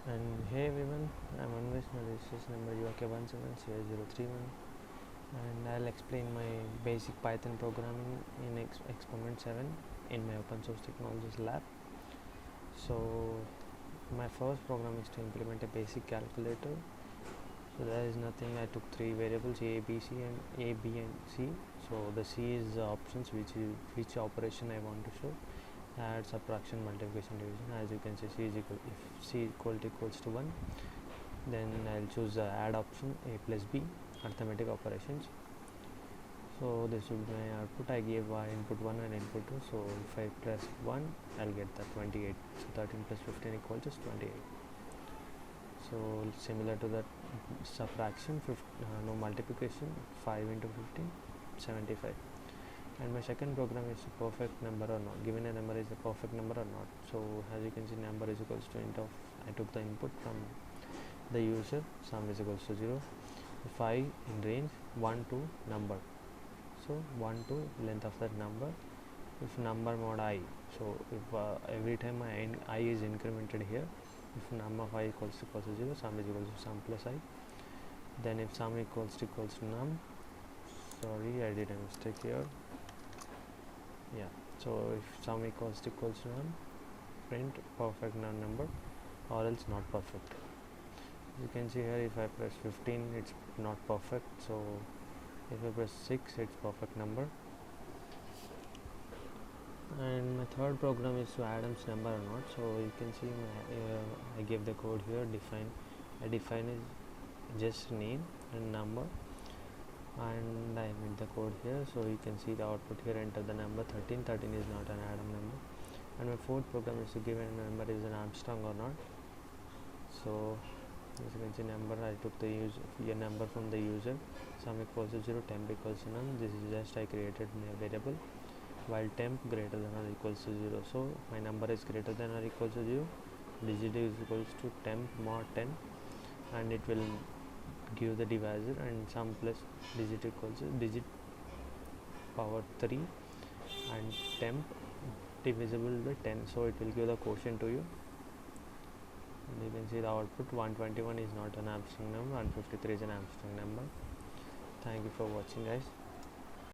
And hey everyone, I'm Anvesh. My registration number UK170031, and I'll explain my basic Python programming in Experiment 7 in my open source technologies lab. So my first program is to implement a basic calculator. So there is nothing. I took three variables A, B, C, and A, B, and C. So the C is the options, which operation I want to show. Add, subtraction, multiplication, division. As you can see, C is equal, if C equals to 1, then I'll choose the add option, A plus B, arithmetic operations. So this will be my output. I gave input 1 and input 2, so if I press 1, I'll get the 28. So 13 plus 15 equals 28. So similar to that subtraction, no multiplication, 5 into 15, 75. And my second program is a perfect number or not. Given a number is a perfect number or not. So as you can see, number is equals to int of, I took the input from the user, sum is equals to 0, 5 in range, 1 to number. So 1 to length of that number, if number mod I. So if every time I is incremented here, if num of I equals to 0, sum is equals to sum plus I. Then if sum equals to num, sorry, I did a mistake here. Yeah, so if sum equals to num, print perfect number or else not perfect. You can see here, if I press 15, it's not perfect. So if I press 6, it's perfect number. And my third program is to Adam's number or not. So you can see I gave the code here. I define is just name and number, and I made the code here. So you can see the output here. Enter the number 13. 13 is not an Adam number. And my fourth program is to give a number is an Armstrong or not. So as you can see, number, I took the number from the user, sum equals to 0, temp equals to none. This is just I created a variable, while temp greater than or equals to 0. So my number is greater than or equals to 0, digit is equals to temp mod 10, and it will give the divisor, and sum plus digit equals to digit power 3, and temp divisible by 10, so it will give the quotient to you. And you can see the output, 121 is not an Armstrong number and 53 is an Armstrong number. Thank you for watching, guys.